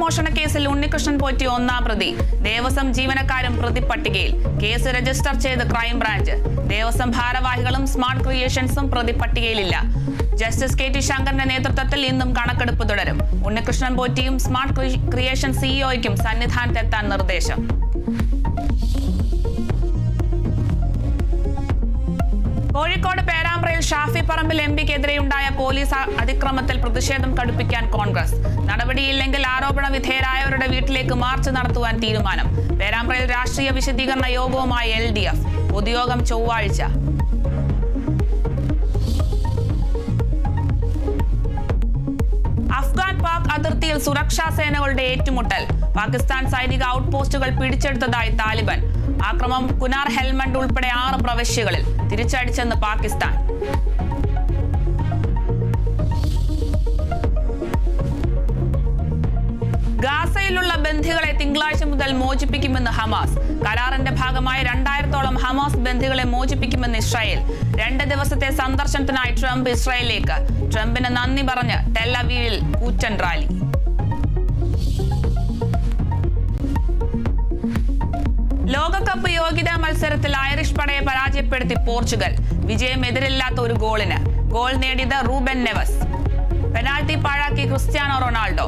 മോഷണ കേസിൽ ഉണ്ണികൃഷ്ണൻ പോറ്റി ഒന്നാം പ്രതി. ദേവസ്വം ജീവനക്കാരും പ്രതിപ്പട്ടികയിൽ. കേസ് രജിസ്റ്റർ ചെയ്ത് ക്രൈംബ്രാഞ്ച്. ദേവസ്വം ഭാരവാഹികളും സ്മാർട്ട് ക്രിയേഷൻസും പ്രതിപ്പട്ടികയിലില്ല. ജസ്റ്റിസ് KT ശങ്കറിന്റെ നേതൃത്വത്തിൽ ഇന്നും കണക്കെടുപ്പ് തുടരും. ഉണ്ണികൃഷ്ണൻ പോറ്റിയും സ്മാർട്ട് ക്രിയേഷൻ സിഇഒയ്ക്കും സന്നിധാനത്തെത്താൻ നിർദ്ദേശം. കോഴിക്കോട് പേരാമ്പ്രയിൽ ഷാഫി പറമ്പിൽ MPക്കെതിരെയുണ്ടായ പോലീസ് അതിക്രമത്തിൽ പ്രതിഷേധം കടുപ്പിക്കാൻ കോൺഗ്രസ്. നടപടിയില്ലെങ്കിൽ ആരോപണ വിധേയരായവരുടെ വീട്ടിലേക്ക് മാർച്ച് നടത്തുവാൻ തീരുമാനം. പേരാമ്പ്രയിൽ രാഷ്ട്രീയ വിശദീകരണ യോഗവുമായി LDF. പൊതുയോഗം ചൊവ്വാഴ്ച. അഫ്ഗാൻ പാക് അതിർത്തിയിൽ സുരക്ഷാ സേനകളുടെ ഏറ്റുമുട്ടൽ. പാകിസ്ഥാൻ സൈനിക ഔട്ട് പോസ്റ്റുകൾ പിടിച്ചെടുത്തതായി താലിബാൻ. ആക്രമണം കുനാർ, ഹെൽമണ്ട് ഉൾപ്പെടെ 6 പ്രവിശ്യകളിൽ. തിരിച്ചടിച്ചെന്ന് പാകിസ്ഥാൻ. ഗാസയിലുള്ള ബന്ദികളെ തിങ്കളാഴ്ച മുതൽ മോചിപ്പിക്കുമെന്ന് ഹമാസ്. കരാറിന്റെ ഭാഗമായി 2000-ഓളം ഹമാസ് ബന്ദികളെ മോചിപ്പിക്കുമെന്ന് ഇസ്രായേൽ. 2 ദിവസത്തെ സന്ദർശനത്തിനായി ട്രംപ് ഇസ്രായേലിലേക്ക്. ട്രംപിന് നന്ദി പറഞ്ഞ് ടെൽ അവീവിൽ കൂറ്റൻ റാലി. ലോകകപ്പ് യോഗ്യതാ മത്സരത്തിൽ ഐറിഷ് പടയെ പരാജയപ്പെടുത്തി പോർച്ചുഗൽ. വിജയം എതിരില്ലാത്ത ഒരു ഗോളിന്. ഗോൾ നേടിയത് റൂബൻ നെവസ്. പെനാൽറ്റി പാഴാക്കി ക്രിസ്ത്യാനോ റൊണാൾഡോ.